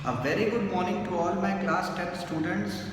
A very good morning to all my class 10 students.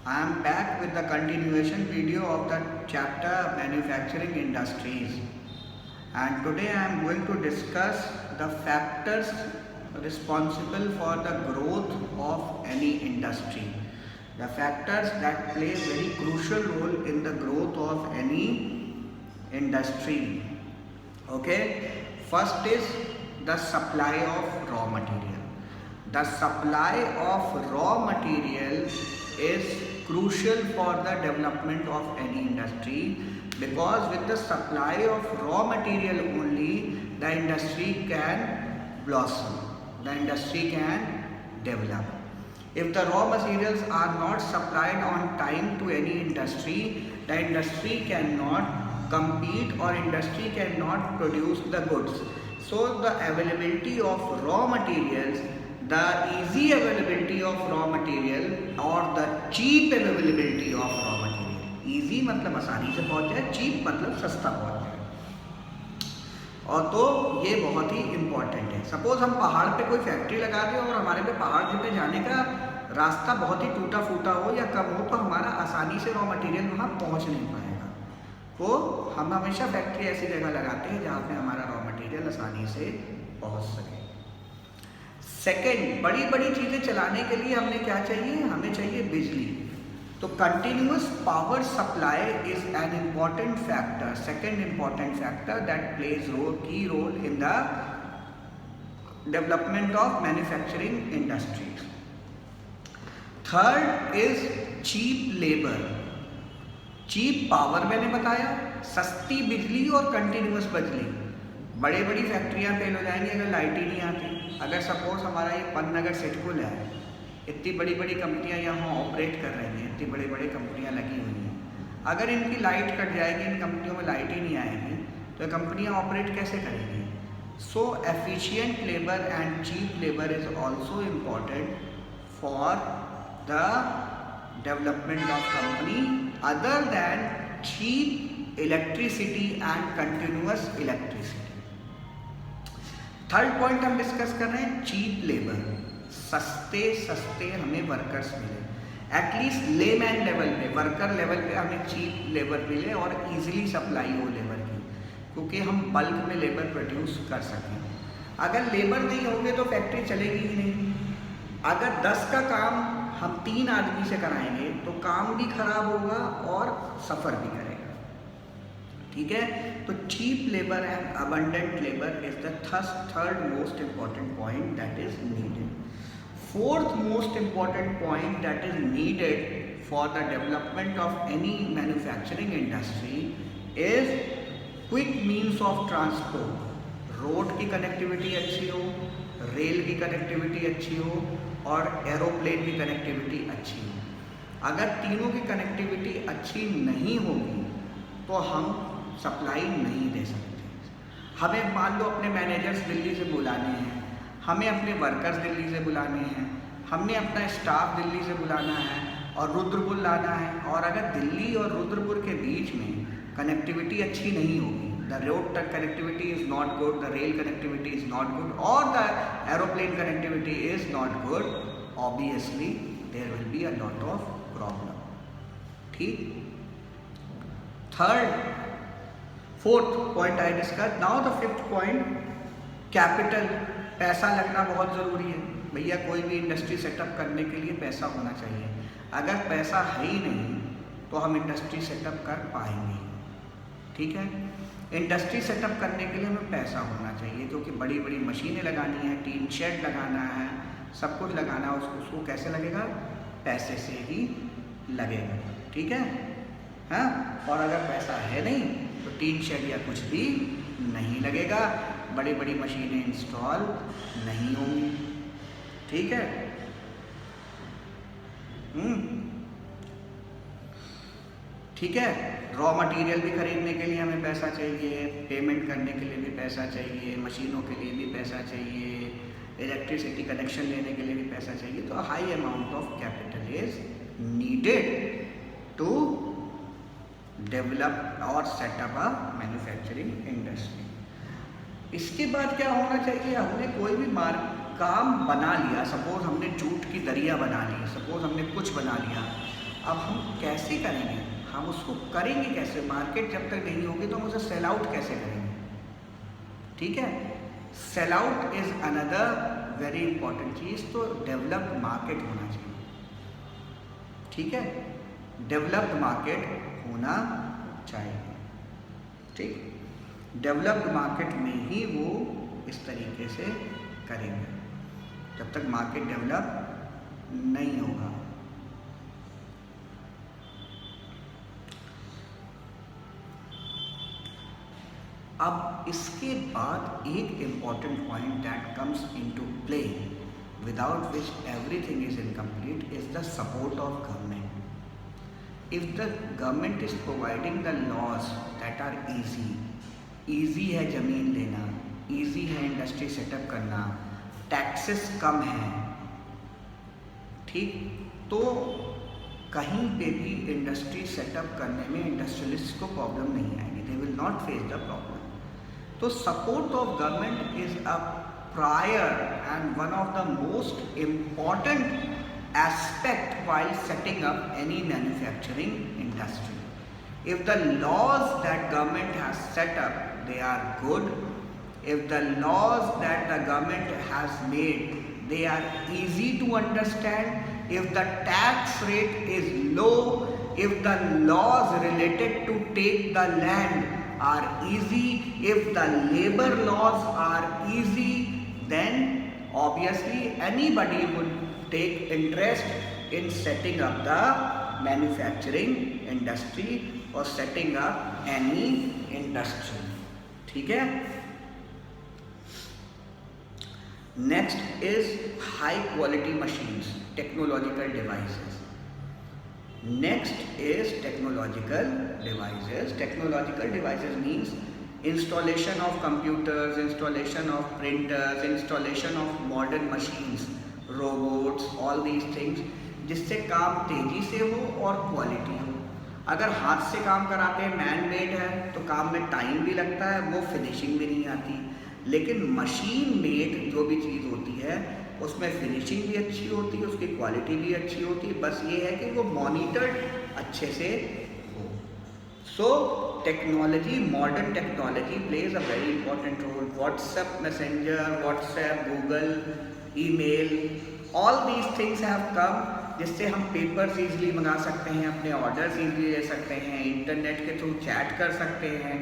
I am back with the continuation video of the chapter Manufacturing Industries, and today I am going to discuss the factors responsible for the growth of any industry. The factors that play a very crucial role in the growth of any industry. Okay, first is the supply of raw material. The supply of raw material is crucial for the development of any industry, because with the supply of raw material only the industry can blossom, the industry can develop. If the raw materials are not supplied on time to any industry, the industry cannot compete or industry cannot produce the goods. So the availability of raw materials, the easy availability of raw material or the cheap availability of raw material, easy मतलब आसानी से पहुंच जाए, cheap मतलब सस्ता पहुंच जाए, और तो ये बहुत ही इम्पोर्टेंट है। सपोज हम पहाड़ पे कोई फैक्ट्री लगा दें और हमारे पे पहाड़ पे जाने का रास्ता बहुत ही टूटा फूटा हो या कम हो, तो हमारा आसानी से रॉ मटेरियल वहाँ पहुँच नहीं पाएगा। तो हम हमेशा फैक्ट्री ऐसी जगह लगाते हैं जहाँ पे हमारा रॉ मटेरियल आसानी से पहुँच सके। सेकेंड, बड़ी बड़ी चीज़ें चलाने के लिए हमें क्या चाहिए? हमें चाहिए बिजली। तो continuous power supply is an important factor, second important factor that plays key role in the development of manufacturing industries. Third is cheap labour. Cheap power मैंने बताया, सस्ती बिजली और कंटिन्यूअस बिजली। बड़ी बड़ी फैक्ट्रियां फेल हो जाएंगी अगर लाइट ही नहीं आती। अगर सपोज हमारा ये पन्नगर सिडकुल है, इतनी बड़ी बड़ी कंपनियां यहाँ ऑपरेट कर रही हैं, इतनी बड़ी बड़ी कंपनियां लगी हुई हैं, अगर इनकी लाइट कट जाएगी, इन कंपनियों में लाइट ही नहीं आएगी, तो ये कंपनियां ऑपरेट कैसे करेंगी? So efficient labour and cheap labour is also important for the development of company other than cheap electricity and continuous electricity. Third point हम डिस्कस कर रहे हैं चीप लेबर। सस्ते हमें वर्कर्स मिले, एटलीस्ट लेमैन लेवल पे, वर्कर लेवल पे हमें चीप लेबर मिले और इजीली सप्लाई हो लेबर की, क्योंकि हम बल्क में लेबर प्रोड्यूस कर सकें। अगर लेबर नहीं होंगे तो फैक्ट्री चलेगी ही नहीं। अगर 10 का काम हम 3 आदमी से कराएंगे तो काम भी खराब होगा और सफ़र भी करेगा। ठीक है, तो cheap labour and abundant labour is the third most important point that is needed. Fourth most important point that is needed for the development of any manufacturing industry is quick means of transport. Road की connectivity अच्छी हो, rail की connectivity अच्छी हो और aeroplane की connectivity अच्छी हो। अगर तीनों की कनेक्टिविटी अच्छी नहीं होगी तो हम सप्लाई नहीं दे सकते। हमें मान लो अपने मैनेजर्स दिल्ली से बुलाने हैं, हमें अपने वर्कर्स दिल्ली से बुलाने हैं, हमने अपना स्टाफ दिल्ली से बुलाना है और रुद्रपुर लाना है, और अगर दिल्ली और रुद्रपुर के बीच में कनेक्टिविटी अच्छी नहीं होगी, द रोड तक connectivity is not good, the rail connectivity is not good और the aeroplane connectivity is not good, obviously there will be a lot of problem. ठीक, third fourth point I discuss. Now the fifth point, capital. पैसा लगना बहुत ज़रूरी है भैया, कोई भी इंडस्ट्री सेटअप करने के लिए पैसा होना चाहिए। अगर पैसा है ही नहीं तो हम इंडस्ट्री सेटअप कर पाएंगे। ठीक है, इंडस्ट्री सेटअप करने के लिए हमें पैसा होना चाहिए, क्योंकि बड़ी बड़ी मशीनें लगानी है, टीन शेड लगाना है, सब कुछ लगाना है। उसको कैसे लगेगा? पैसे से ही लगेगा। ठीक है, हाँ, और अगर पैसा है नहीं तो टीन शेड या कुछ भी नहीं लगेगा, बड़ी बड़ी मशीनें इंस्टॉल नहीं होंगी। ठीक है, ठीक है। रॉ मटेरियल भी खरीदने के लिए हमें पैसा चाहिए, पेमेंट करने के लिए भी पैसा चाहिए, मशीनों के लिए भी पैसा चाहिए, इलेक्ट्रिसिटी कनेक्शन लेने के लिए भी पैसा चाहिए। तो high amount of capital is needed to develop और सेटअप अ मैन्युफैक्चरिंग इंडस्ट्री। इसके बाद क्या होना चाहिए? हमने कोई भी काम बना लिया, सपोज हमने जूट की दरिया बना ली, सपोज हमने कुछ बना लिया, अब हम कैसे करेंगे, हम उसको करेंगे कैसे, मार्केट जब तक नहीं होगी तो हम उसे सेल आउट कैसे करेंगे। ठीक है, sell out is another very important चीज़। तो डेवलप्ड मार्केट होना चाहिए। ठीक है, डेवलप्ड मार्केट होना चाहिए। ठीक, डेवलप्ड मार्केट में ही वो इस तरीके से करेंगे, जब तक मार्केट डेवलप नहीं होगा। अब इसके बाद एक important point that comes into play, without which everything is incomplete, is the support of government. If the government is providing the laws that are easy है ज़मीन लेना, easy है इंडस्ट्री सेटअप करना, टैक्सेस कम हैं, ठीक, तो कहीं पे भी इंडस्ट्री सेटअप करने में इंडस्ट्रियलिस्ट को प्रॉब्लम नहीं आएगी, they will not face the problem. तो support of government is a prior and one of the most important aspect while setting up any manufacturing industry. If the laws that government has set up, they are good, if the laws that the government has made, they are easy to understand, if the tax rate is low, if the laws related to take the land are easy, if the labor laws are easy, then obviously anybody would take interest in setting up the manufacturing industry or setting up any industry. ठीक है, next is high quality machines, technological devices. Next is technological devices. Technological devices means installation of computers, installation of printers, installation of modern machines, robots, all these things, जिससे काम तेजी से हो और quality हो। अगर हाथ से काम कराते हैं, मैन मेड है, तो काम में टाइम भी लगता है, वो फिनिशिंग भी नहीं आती। लेकिन मशीन मेड जो भी चीज़ होती है उसमें फिनिशिंग भी अच्छी होती है, उसकी क्वालिटी भी अच्छी होती है, बस ये है कि वो मॉनिटर्ड अच्छे से हो। सो technology, modern technology plays a very important role. WhatsApp Messenger, WhatsApp, Google, email, all these things have come, जिससे हम पेपर्स ईजिली मंगा सकते हैं, अपने ऑर्डर्स ईजिली ले सकते हैं, इंटरनेट के थ्रू चैट कर सकते हैं,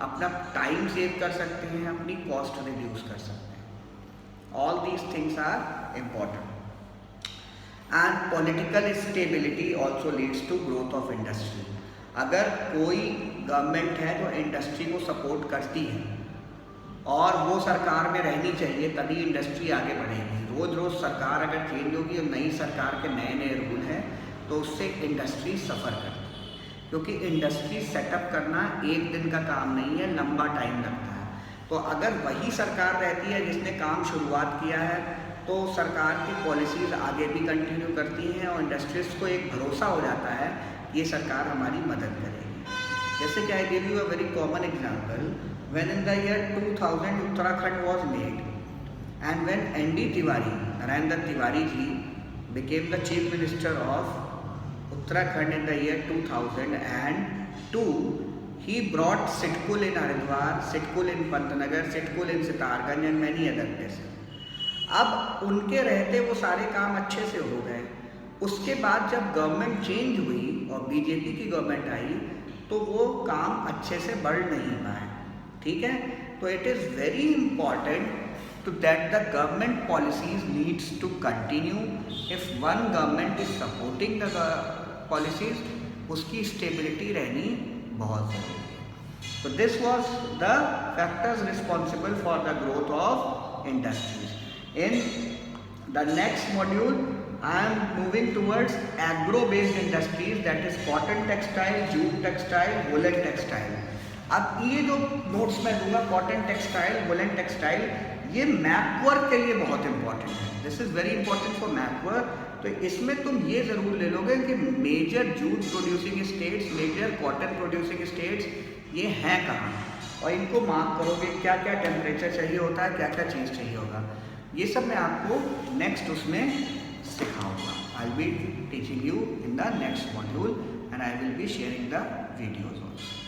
अपना टाइम सेव कर सकते हैं, अपनी कॉस्ट रिड्यूस कर सकते हैं। All these things are important. And political stability also leads to growth of industry. अगर कोई गवर्नमेंट है जो इंडस्ट्री को सपोर्ट करती है और वो सरकार में रहनी चाहिए, तभी इंडस्ट्री आगे बढ़ेगी। रोज़ रोज़ सरकार अगर चेंज होगी और नई सरकार के नए नए रूल हैं तो उससे इंडस्ट्री सफ़र करती है, क्योंकि इंडस्ट्री सेटअप करना एक दिन का काम नहीं है, लंबा टाइम लगता है। तो अगर वही सरकार रहती है जिसने काम शुरुआत किया है, तो सरकार की पॉलिसीज़ आगे भी कंटिन्यू करती हैं और इंडस्ट्रीज को एक भरोसा हो जाता है ये सरकार हमारी मदद करेगी। जैसे कि I give you a very common example, when in the year 2000 Uttarakhand was made and when ND Tiwari, Narendra Tiwari ji became the chief minister of Uttarakhand in the year 2002, he brought Sitkul in Haridwar, Sitkul in Pantnagar, Sitkul in Sitarganj and many other places. अब उनके रहते वो सारे काम अच्छे से हो गए। उसके बाद जब गवर्नमेंट चेंज हुई और बीजेपी की गवर्नमेंट आई तो वो काम अच्छे से बढ़ नहीं पाए। ठीक है, तो it is very important to that the government policies needs to continue. If one government is supporting the policies, उसकी stability रहनी बहुत ज़रूरी है। So this was the factors responsible for the growth of industries. In the next module, I am moving towards agro-based industries, that is cotton textile, jute textile, woolen textile. अब ये जो notes मैं दूंगा, cotton textile, woollen textile, ये map work के लिए बहुत important है। This is very important for map work. तो इसमें तुम ये ज़रूर ले लोगे कि major jute producing states, major cotton producing states ये हैं कहाँ, और इनको मार्क करोगे क्या क्या टेम्परेचर चाहिए होता है, क्या क्या चीज़ चाहिए होगा। ये सब मैं आपको नेक्स्ट उसमें सिखाऊंगा. I will be teaching you in the next module and I will be sharing the videos also.